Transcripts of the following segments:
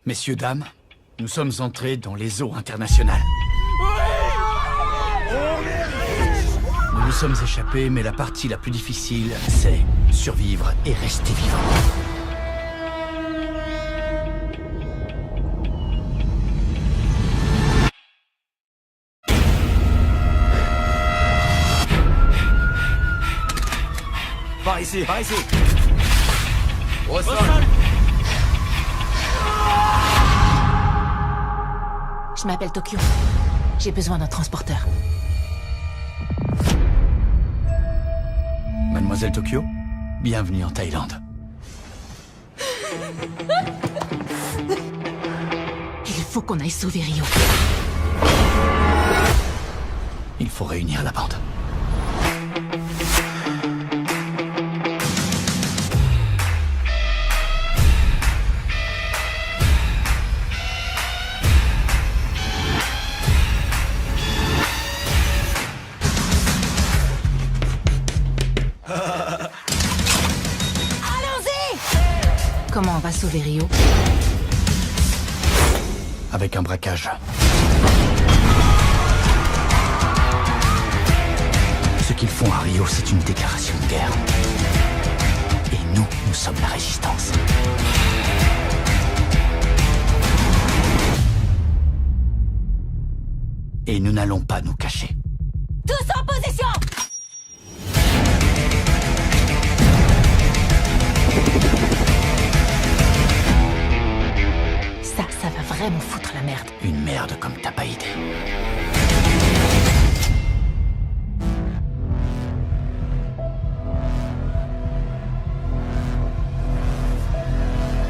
Messieurs, dames, nous sommes entrés dans les eaux internationales. Nous nous sommes échappés, mais la partie la plus difficile, c'est survivre et rester vivant. Par ici, par ici. Au sol. Je m'appelle Tokyo. J'ai besoin d'un transporteur. Mademoiselle Tokyo, bienvenue en Thaïlande. Il faut qu'on aille sauver Rio. Il faut réunir la bande. Comment on va sauver Rio? Avec un braquage. Ce qu'ils font à Rio, c'est une déclaration de guerre. Et nous, nous sommes la résistance. Et nous n'allons pas nous cacher. Tous en position! Ça va vraiment foutre la merde. Une merde comme t'as pas idée.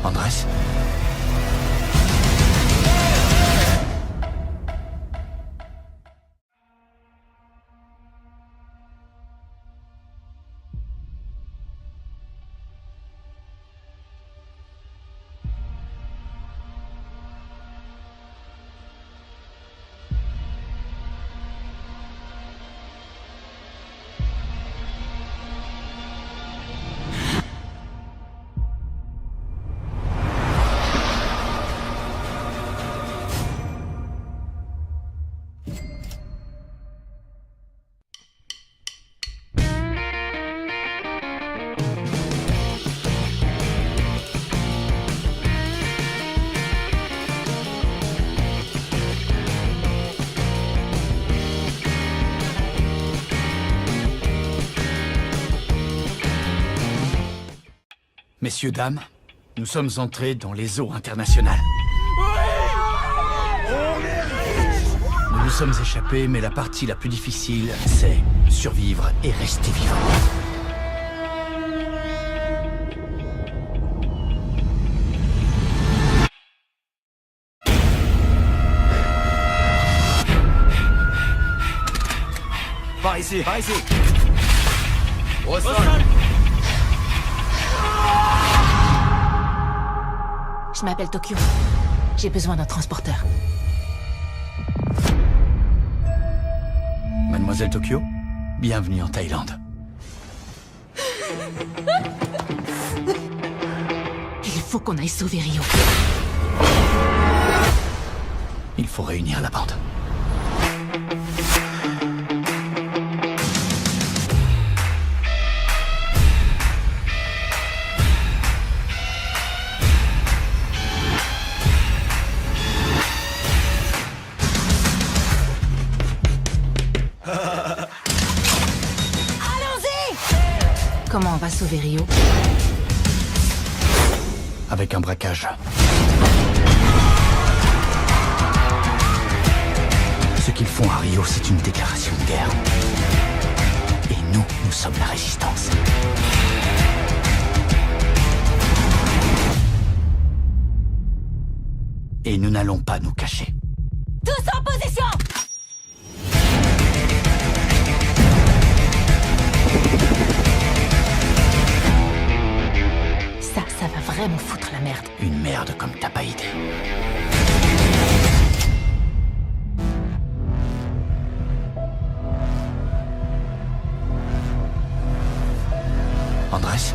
Andrés? Messieurs, dames, nous sommes entrés dans les eaux internationales. Nous nous sommes échappés, mais la partie la plus difficile, c'est survivre et rester vivant. Par ici, par ici. Au sol. Je m'appelle Tokyo. J'ai besoin d'un transporteur. Mademoiselle Tokyo, bienvenue en Thaïlande. Il faut qu'on aille sauver Rio. Il faut réunir la bande. Comment on va sauver Rio? Avec un braquage. Ce qu'ils font à Rio, c'est une déclaration de guerre. Et nous, nous sommes la résistance. Et nous n'allons pas nous cacher. Tous en position! Ça va vraiment foutre la merde. Une merde comme t'as pas idée. Andrés?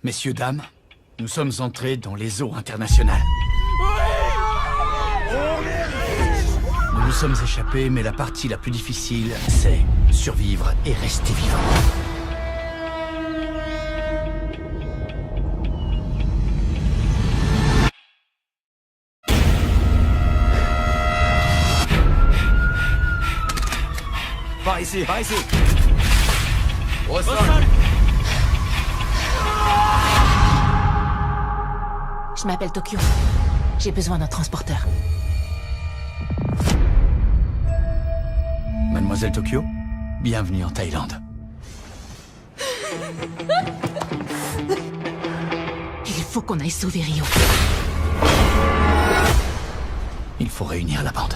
Messieurs, dames, nous sommes entrés dans les eaux internationales. Nous nous sommes échappés, mais la partie la plus difficile, c'est survivre et rester vivant. Par ici, par ici. Au Au sol. sol. Je m'appelle Tokyo. J'ai besoin d'un transporteur. Mademoiselle Tokyo, bienvenue en Thaïlande. Il faut qu'on aille sauver Rio. Il faut réunir la bande.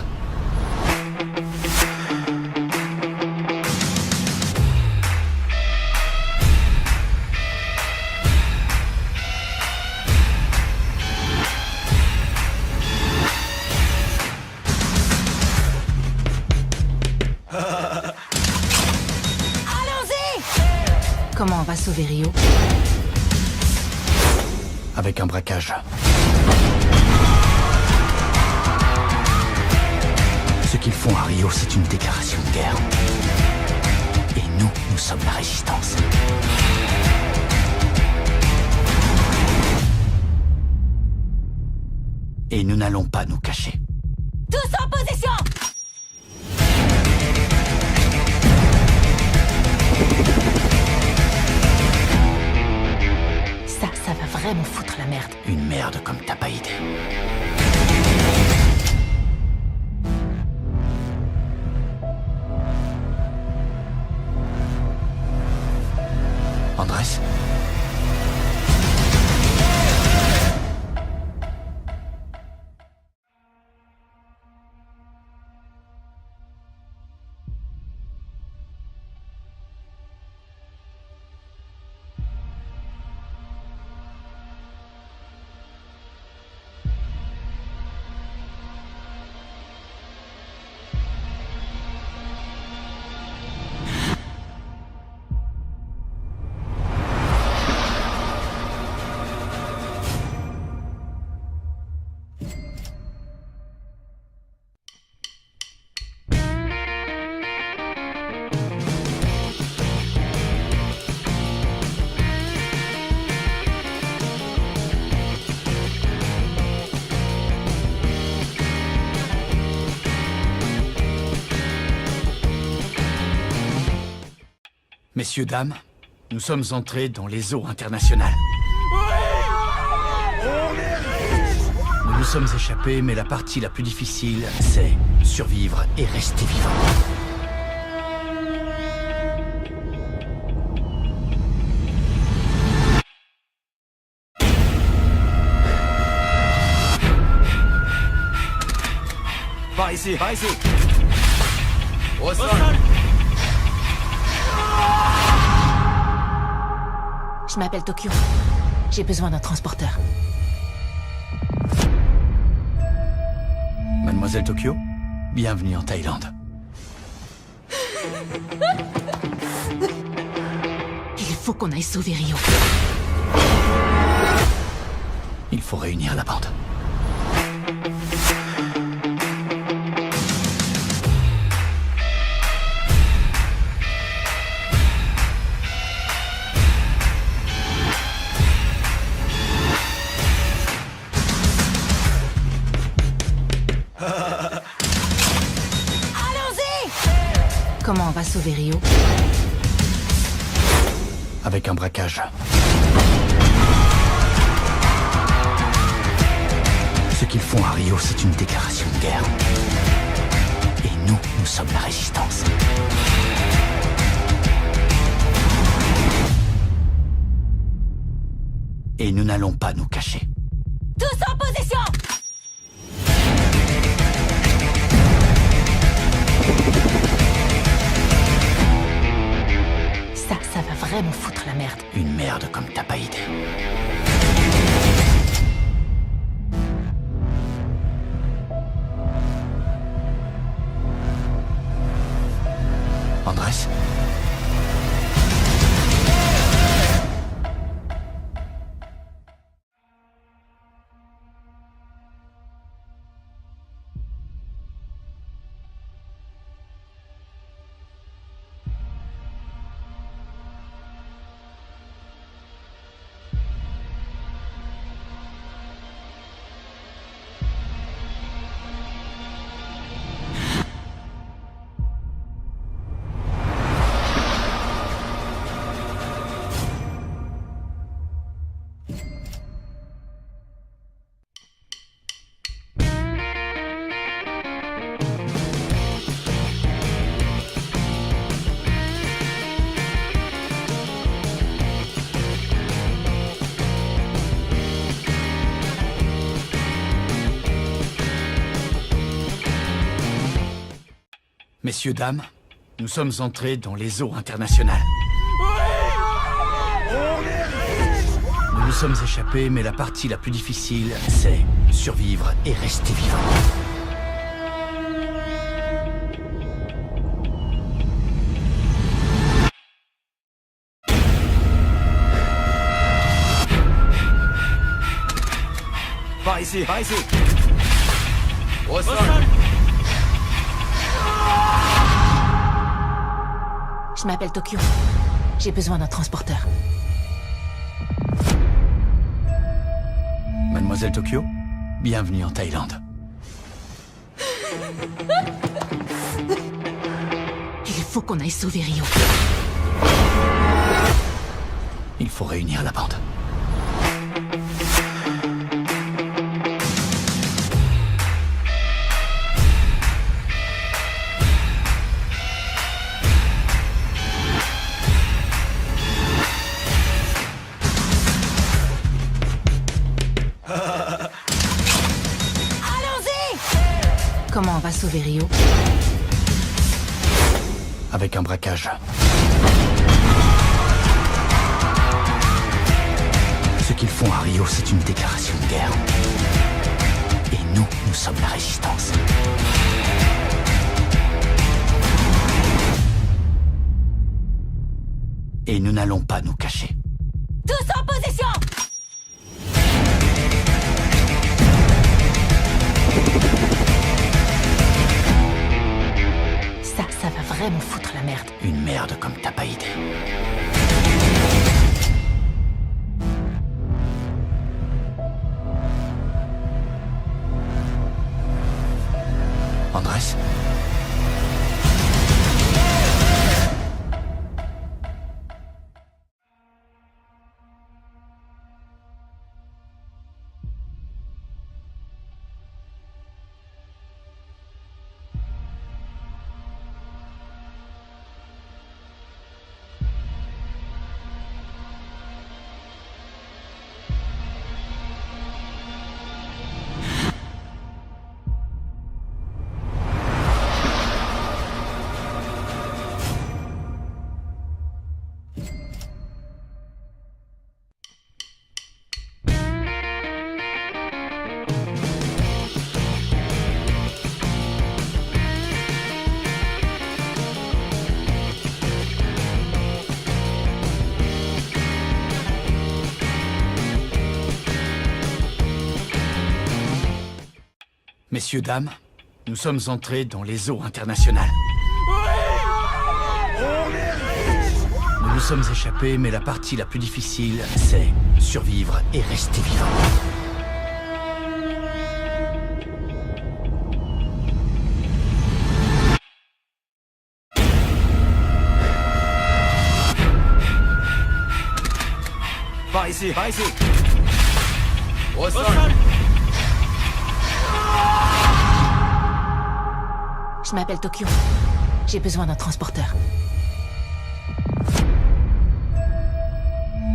Comment on va sauver Rio? Avec un braquage. Ce qu'ils font à Rio, c'est une déclaration de guerre. Et nous sommes la résistance. Et nous n'allons pas nous cacher. Tous en position! Ça va vraiment foutre la merde. Une merde comme t'as pas idée. Andrés? Messieurs, dames, nous sommes entrés dans les eaux internationales. Nous nous sommes échappés, mais la partie la plus difficile, c'est survivre et rester vivant. Par ici, par ici. Au Au sol. sol. Je m'appelle Tokyo. J'ai besoin d'un transporteur. Mademoiselle Tokyo, bienvenue en Thaïlande. Il faut qu'on aille sauver Rio. Il faut réunir la bande. Comment on va sauver Rio? Avec un braquage. Ce qu'ils font à Rio, c'est une déclaration de guerre. Et nous sommes la résistance. Et nous n'allons pas nous cacher. Tous en position! Ça va vraiment foutre la merde. Une merde comme t'as pas idée. Andrés? Messieurs, dames, nous sommes entrés dans les eaux internationales. Nous nous sommes échappés, mais la partie la plus difficile, c'est survivre et rester vivant. Par ici, par ici. Au sol. Je m'appelle Tokyo. J'ai besoin d'un transporteur. Mademoiselle Tokyo, bienvenue en Thaïlande. Il faut qu'on aille sauver Rio. Il faut réunir la bande. Comment on va sauver Rio? Avec un braquage. Ce qu'ils font à Rio, c'est une déclaration de guerre. Et nous, nous sommes la résistance. Et nous n'allons pas nous cacher. Tous en position! Ça va vraiment foutre la merde. Une merde comme t'as pas idée. Andrés? Messieurs, dames, nous sommes entrés dans les eaux internationales. Nous nous sommes échappés, mais la partie la plus difficile, c'est survivre et rester vivant. Par ici, par ici. Au sol. Je m'appelle Tokyo. J'ai besoin d'un transporteur.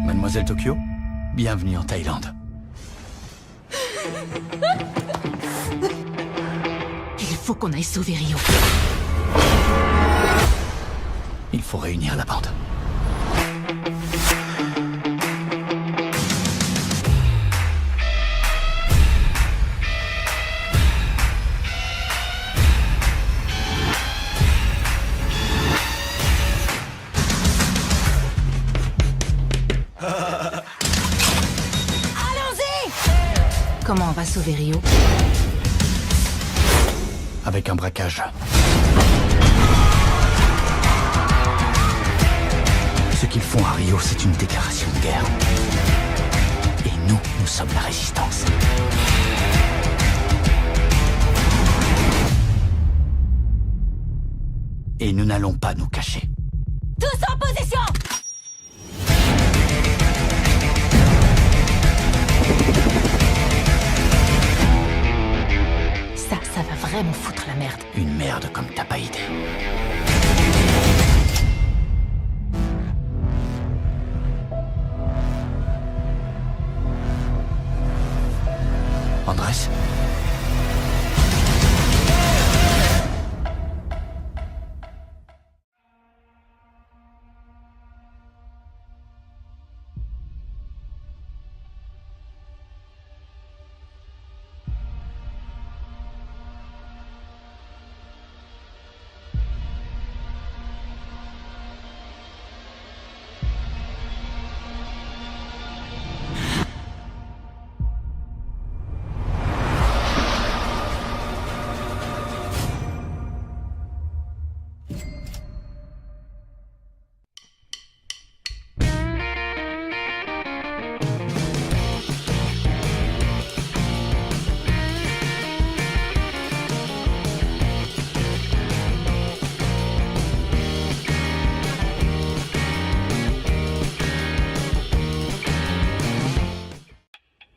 Mademoiselle Tokyo, bienvenue en Thaïlande. Il faut qu'on aille sauver Rio. Il faut réunir la bande. Comment on va sauver Rio? Avec un braquage. Ce qu'ils font à Rio, c'est une déclaration de guerre. Et nous, nous sommes la résistance. Et nous n'allons pas nous cacher. Tous en position! Ça va vraiment foutre la merde. Une merde comme t'as pas idée. Andrés?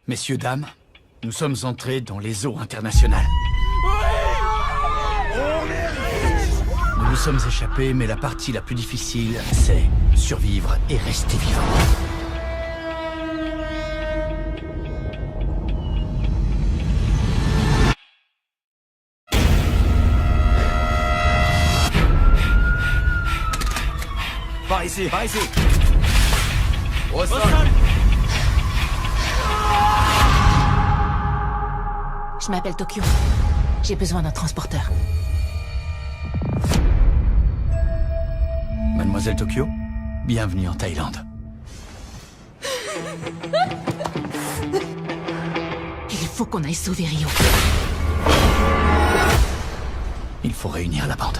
Messieurs, dames, nous sommes entrés dans les eaux internationales. Nous nous sommes échappés, mais la partie la plus difficile, c'est survivre et rester vivant. Par ici, par ici. Au sol. Je m'appelle Tokyo. J'ai besoin d'un transporteur. Mademoiselle Tokyo, bienvenue en Thaïlande. Il faut qu'on aille sauver Rio. Il faut réunir la bande.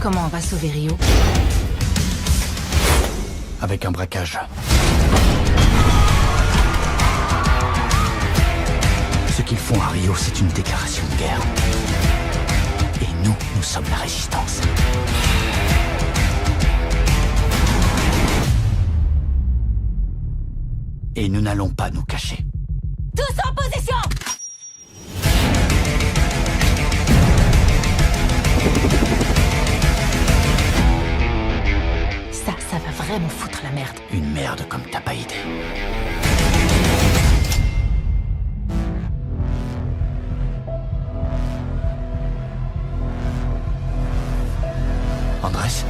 Comment on va sauver Rio? Avec un braquage. Ce qu'ils font à Rio, c'est une déclaration de guerre. Et nous, nous sommes la résistance. Et nous n'allons pas nous cacher. Tous en position! Ça va vraiment foutre la merde. Une merde comme t'as pas idée. Andrés?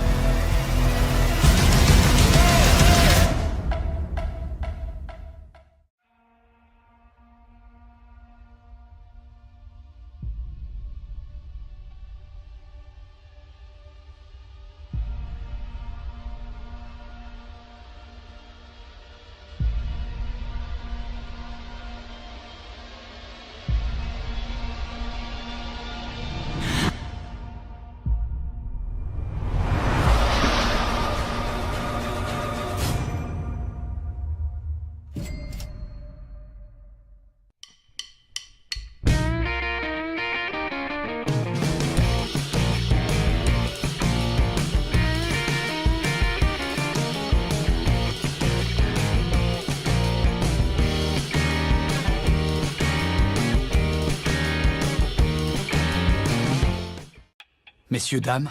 Messieurs, dames,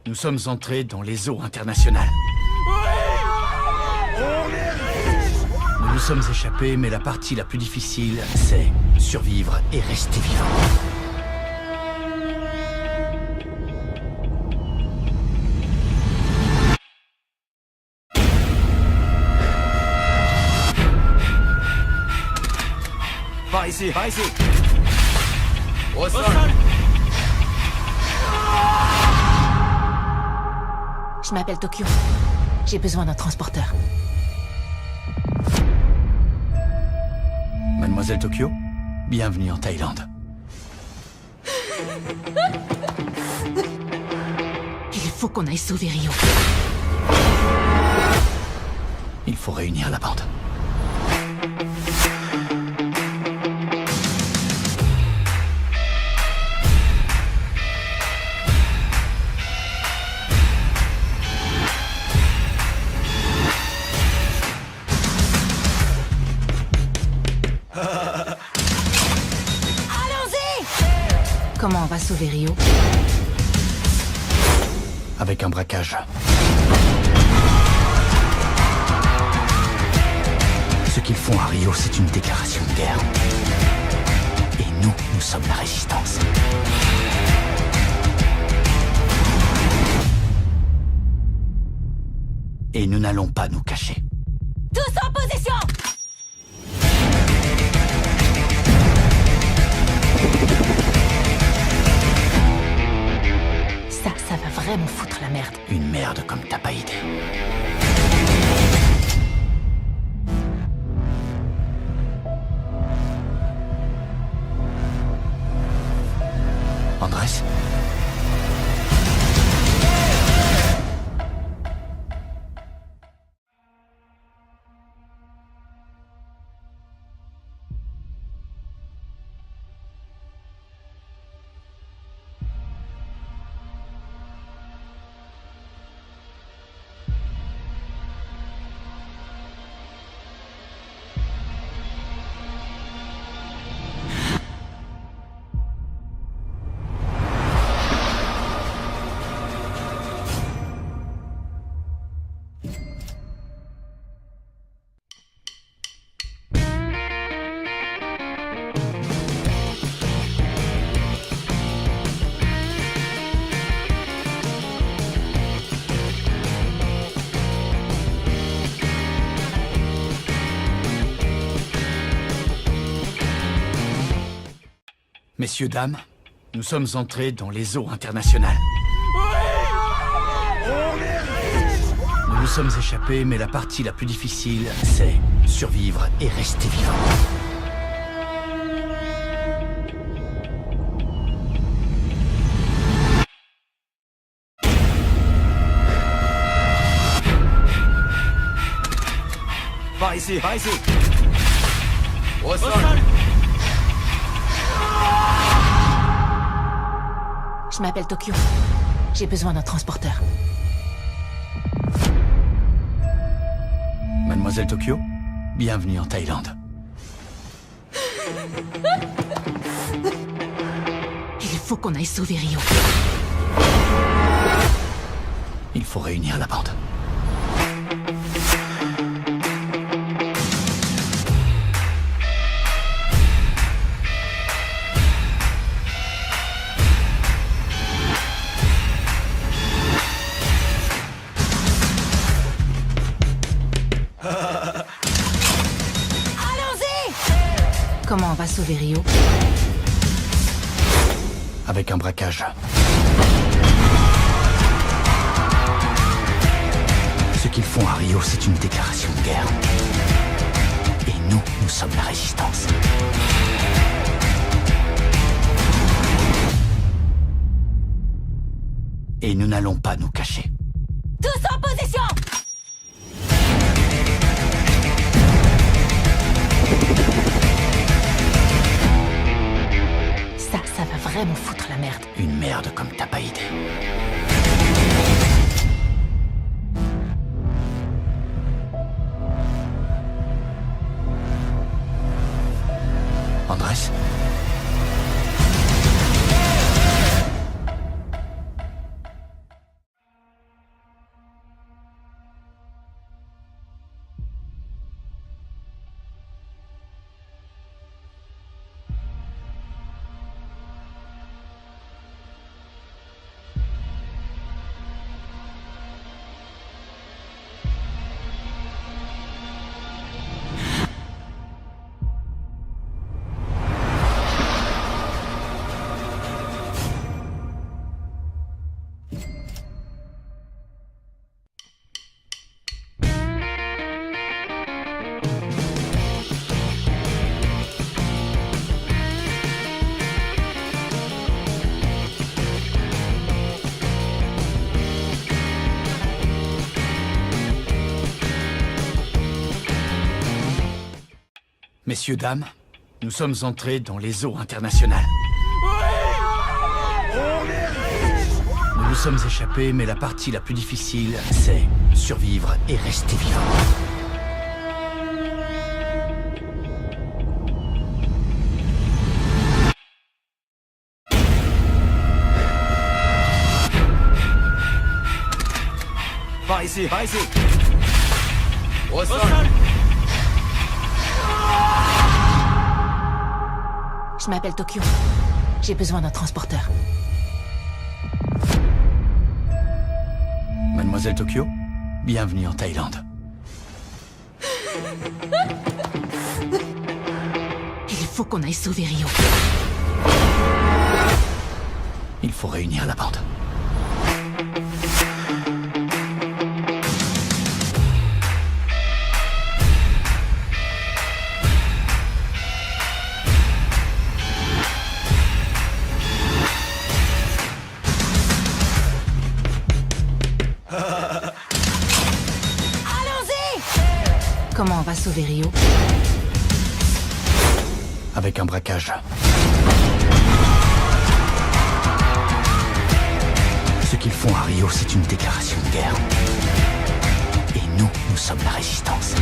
nous sommes entrés dans les eaux internationales. Nous nous sommes échappés, mais la partie la plus difficile, c'est survivre et rester vivant. Par ici, par ici. Au sol. Je m'appelle Tokyo. J'ai besoin d'un transporteur. Mademoiselle Tokyo, bienvenue en Thaïlande. Il faut qu'on aille sauver Rio. Il faut réunir la bande. Comment on va sauver Rio? Avec un braquage. Ce qu'ils font à Rio, c'est une déclaration de guerre. Et nous, nous sommes la résistance. Et nous n'allons pas nous cacher. Tous en position! Ça va vraiment foutre la merde. Une merde comme t'as pas idée. Andrés? Messieurs, dames, nous sommes entrés dans les eaux internationales. Nous nous sommes échappés, mais la partie la plus difficile, c'est survivre et rester vivant. Par ici, par ici. Au sol. Je m'appelle Tokyo. J'ai besoin d'un transporteur. Mademoiselle Tokyo, bienvenue en Thaïlande. Il faut qu'on aille sauver Rio. Il faut réunir la bande. Comment on va sauver Rio? Avec un braquage. Ce qu'ils font à Rio, c'est une déclaration de guerre. Et nous sommes la résistance. Et nous n'allons pas nous cacher. Tous en position! Ça va vraiment foutre la merde. Une merde comme t'as pas idée. Andrés? Messieurs, dames, nous sommes entrés dans les eaux internationales. Nous nous sommes échappés, mais la partie la plus difficile, c'est survivre et rester vivant. Par ici, par ici. Au sol. Je m'appelle Tokyo. J'ai besoin d'un transporteur. Mademoiselle Tokyo, bienvenue en Thaïlande. Il faut qu'on aille sauver Rio. Il faut réunir la bande. Comment on va sauver Rio? Avec un braquage. Ce qu'ils font à Rio, c'est une déclaration de guerre. Et nous sommes la résistance.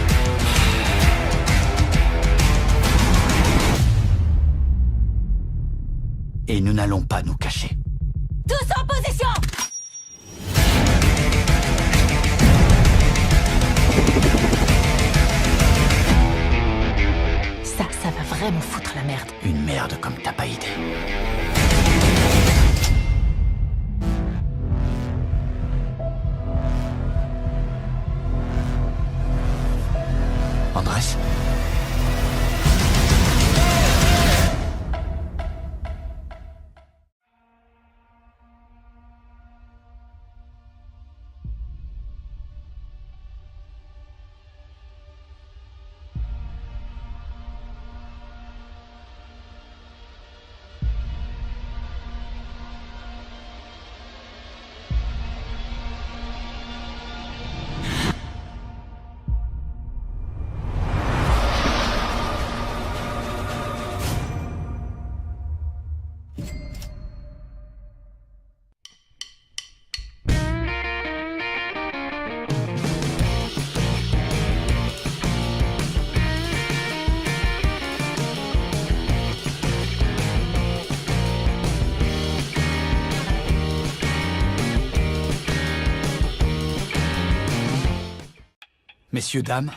Et nous n'allons pas nous cacher. Tous en position! Ça va vraiment foutre la merde. Une merde comme t'as pas idée. Andrés? Messieurs, dames,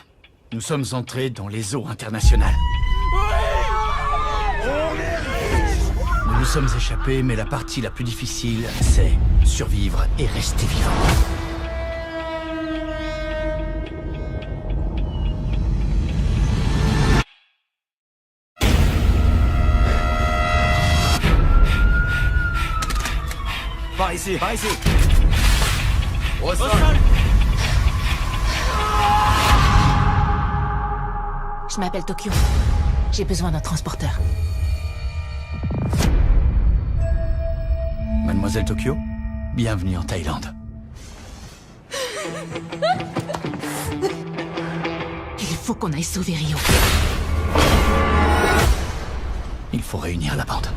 nous sommes entrés dans les eaux internationales. Nous nous sommes échappés, mais la partie la plus difficile, c'est survivre et rester vivant. Par ici, par ici. Au sol. Je m'appelle Tokyo. J'ai besoin d'un transporteur. Mademoiselle Tokyo, bienvenue en Thaïlande. Il faut qu'on aille sauver Rio. Il faut réunir la bande.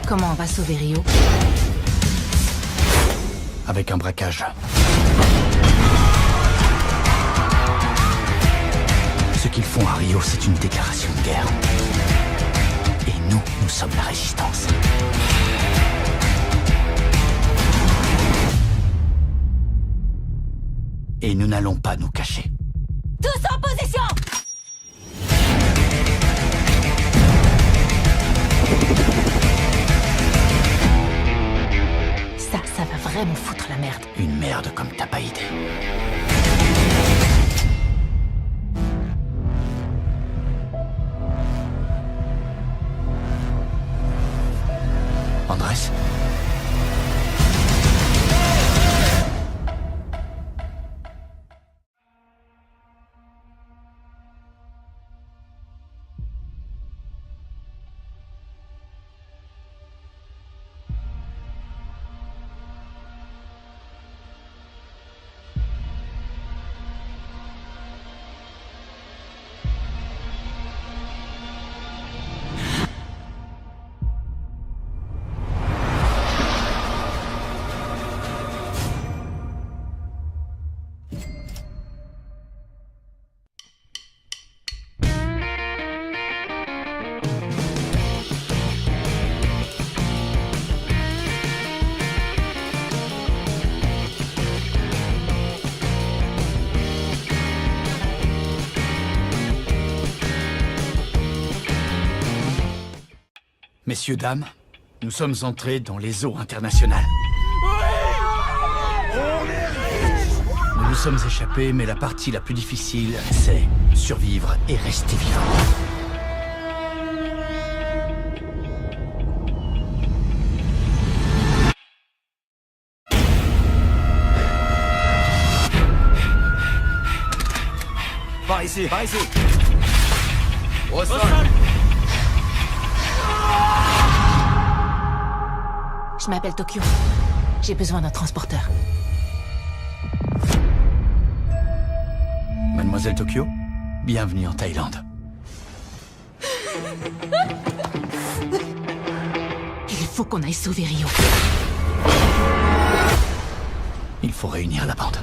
Comment on va sauver Rio? Avec un braquage. Ce qu'ils font à Rio, c'est une déclaration de guerre. Et nous, nous sommes la résistance. Et nous n'allons pas nous cacher. Tous en position! Ça va vraiment foutre la merde. Une merde comme t'as pas idée. Andrés? Messieurs, dames, nous sommes entrés dans les eaux internationales. Nous nous sommes échappés, mais la partie la plus difficile, c'est survivre et rester vivant. Par ici, par ici. Au sol. Je m'appelle Tokyo. J'ai besoin d'un transporteur. Mademoiselle Tokyo, bienvenue en Thaïlande. Il faut qu'on aille sauver Rio. Il faut réunir la bande.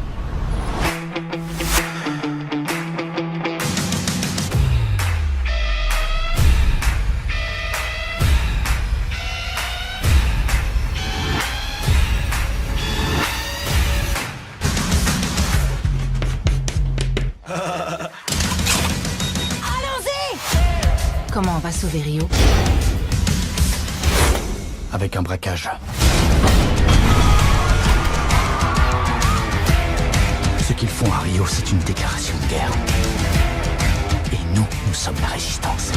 Comment on va sauver Rio? Avec un braquage. Ce qu'ils font à Rio, c'est une déclaration de guerre. Et nous, nous sommes la résistance.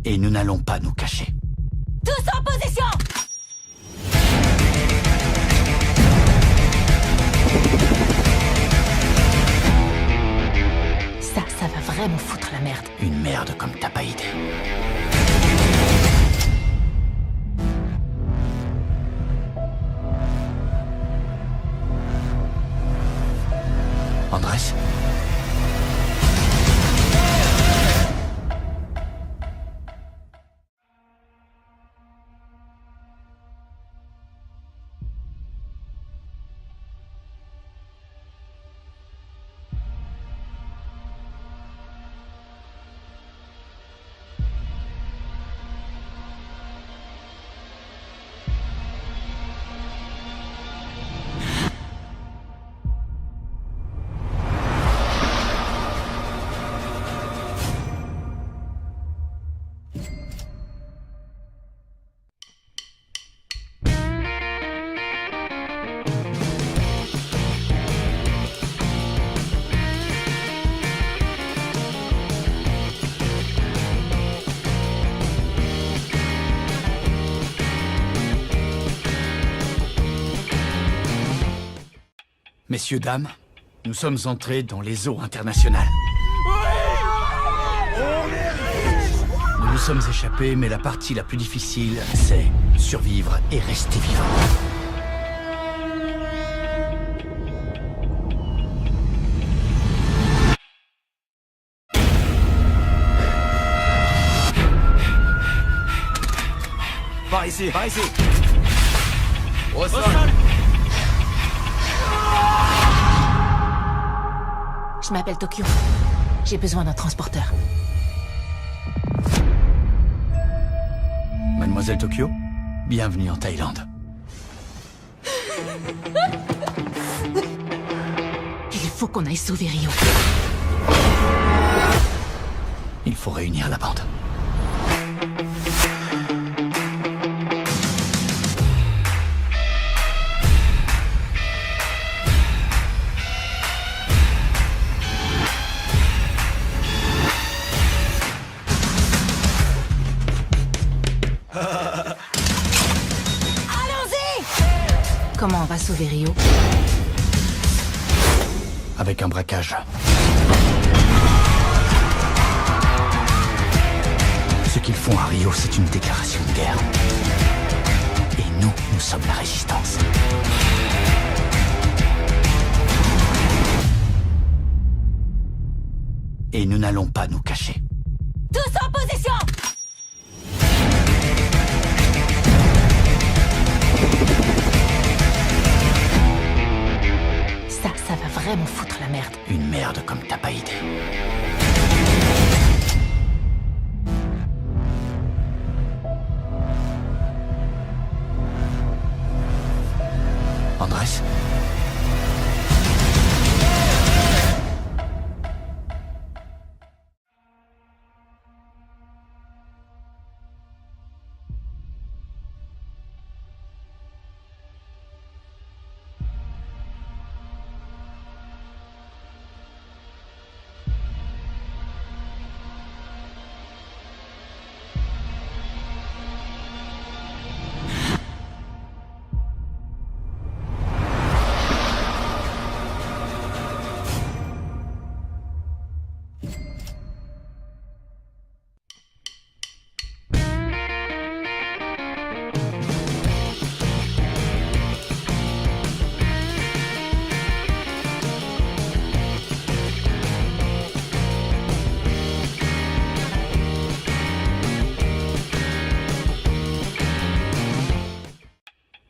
Et nous n'allons pas nous cacher. Tous en position! Ça va vraiment foutre la merde. Une merde comme t'as pas idée. Andrés? Messieurs, dames, nous sommes entrés dans les eaux internationales. Nous nous sommes échappés, mais la partie la plus difficile, c'est survivre et rester vivant. Par ici, par ici. Au sol. Je m'appelle Tokyo. J'ai besoin d'un transporteur. Mademoiselle Tokyo, bienvenue en Thaïlande. Il faut qu'on aille sauver Rio. Il faut réunir la bande. Comment on va sauver Rio? Avec un braquage. Ce qu'ils font à Rio, c'est une déclaration de guerre. Et nous, nous sommes la résistance. Et nous n'allons pas nous cacher. Tous en position! Ça va vraiment foutre la merde. Une merde comme t'as pas idée. Andrés?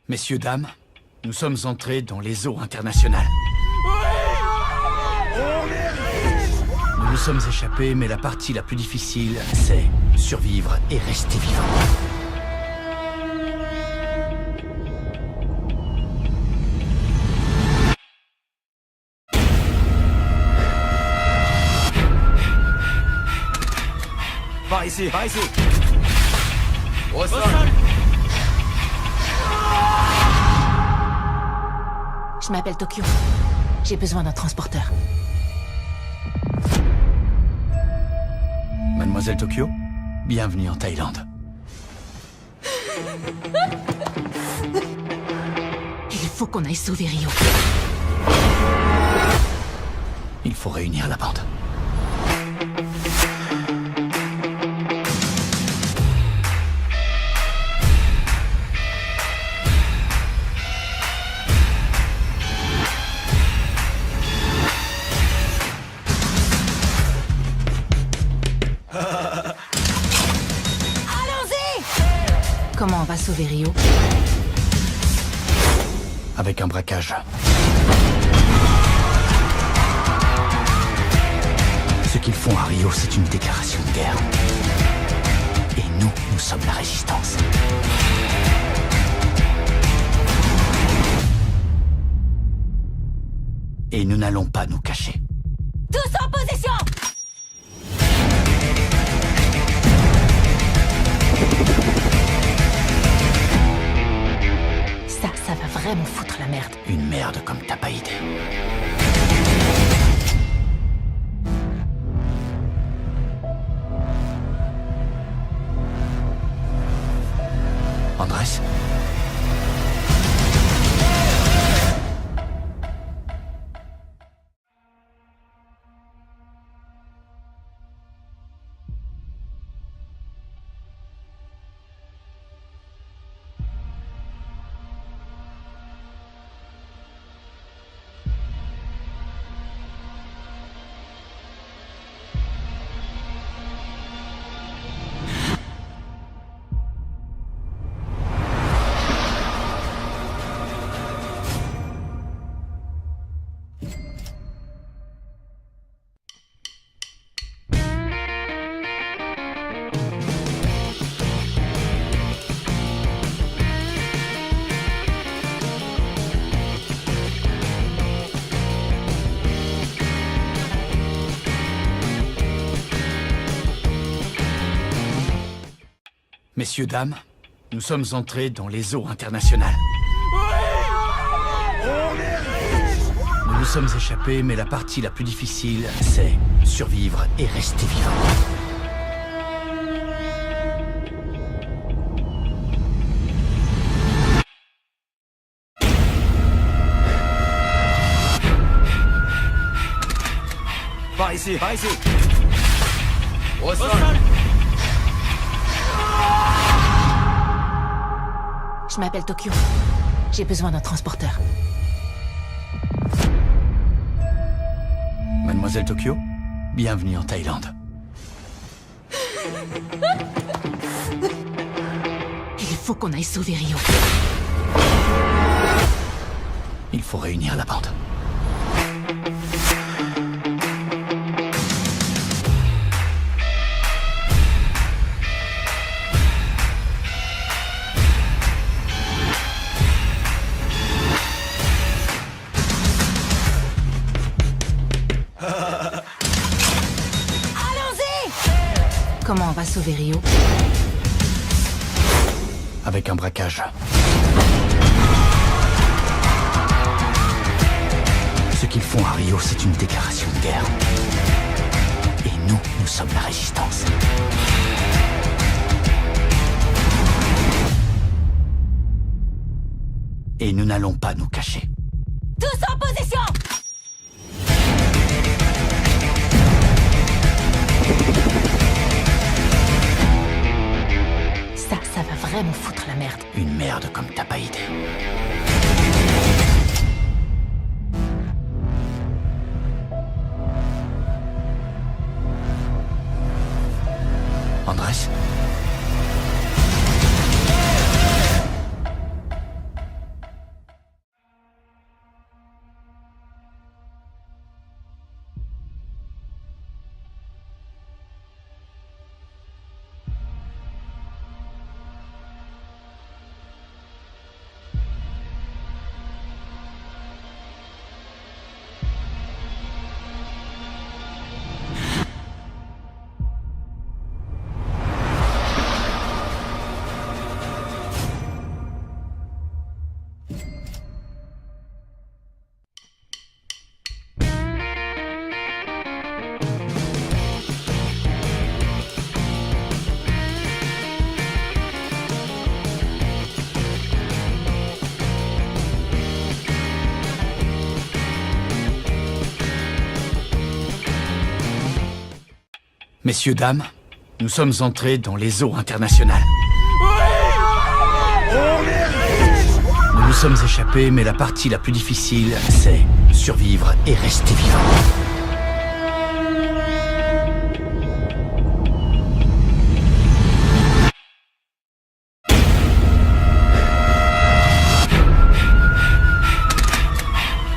Messieurs, dames, nous sommes entrés dans les eaux internationales. Nous nous sommes échappés, mais la partie la plus difficile, c'est survivre et rester vivant. Par ici, par ici. Au sol. Je m'appelle Tokyo. J'ai besoin d'un transporteur. Mademoiselle Tokyo, bienvenue en Thaïlande. Il faut qu'on aille sauver Rio. Il faut réunir la bande. Comment on va sauver Rio? Avec un braquage. Ce qu'ils font à Rio, c'est une déclaration de guerre. Et nous, nous sommes la résistance. Et nous n'allons pas nous cacher. Tous en position! Ça va vraiment foutre la merde. Une merde comme t'as pas idée. Andrés? Messieurs, dames, nous sommes entrés dans les eaux internationales. Nous nous sommes échappés, mais la partie la plus difficile, c'est survivre et rester vivant. Par ici, par ici. Au sol. Je m'appelle Tokyo. J'ai besoin d'un transporteur. Mademoiselle Tokyo, bienvenue en Thaïlande. Il faut qu'on aille sauver Rio. Il faut réunir la bande. Comment on va sauver Rio? Avec un braquage. Ce qu'ils font à Rio, c'est une déclaration de guerre. Et nous, nous sommes la résistance. Et nous n'allons pas nous cacher. Tous en position! Ça va vraiment foutre la merde. Une merde comme t'as pas idée. Andrés? Messieurs, dames, nous sommes entrés dans les eaux internationales. Nous nous sommes échappés, mais la partie la plus difficile, c'est survivre et rester vivant.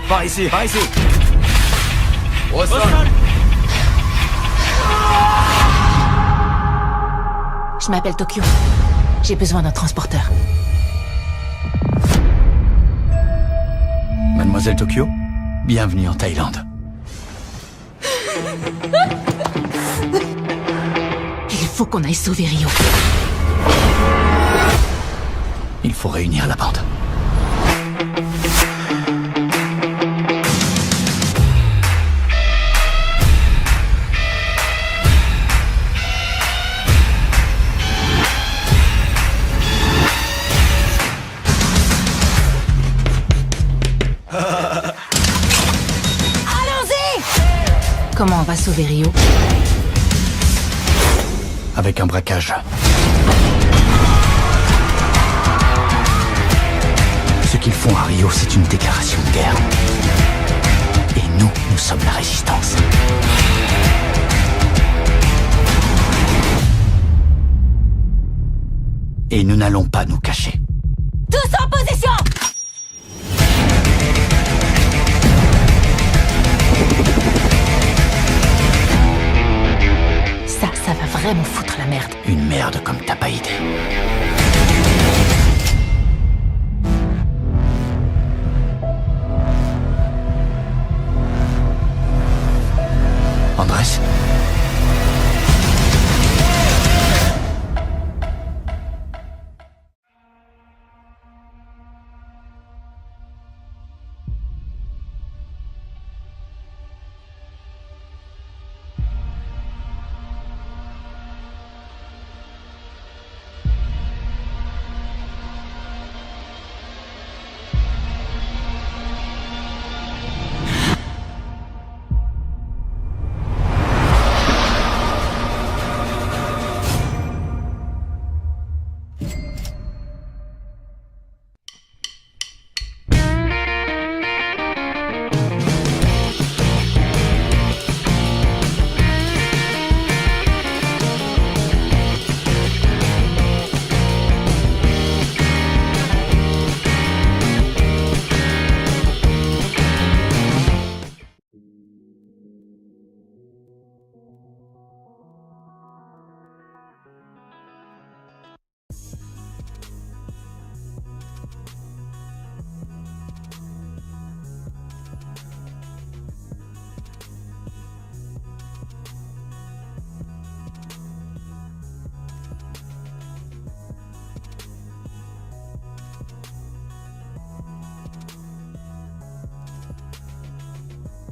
Par ici, par ici. Au sol. Je m'appelle Tokyo. J'ai besoin d'un transporteur. Mademoiselle Tokyo, bienvenue en Thaïlande. Il faut qu'on aille sauver Rio. Il faut réunir la bande. Comment on va sauver Rio? Avec un braquage. Ce qu'ils font à Rio, c'est une déclaration de guerre. Et nous, nous sommes la résistance. Et nous n'allons pas nous cacher. Tous en position! Ça va vraiment foutre la merde. Une merde comme t'as pas idée.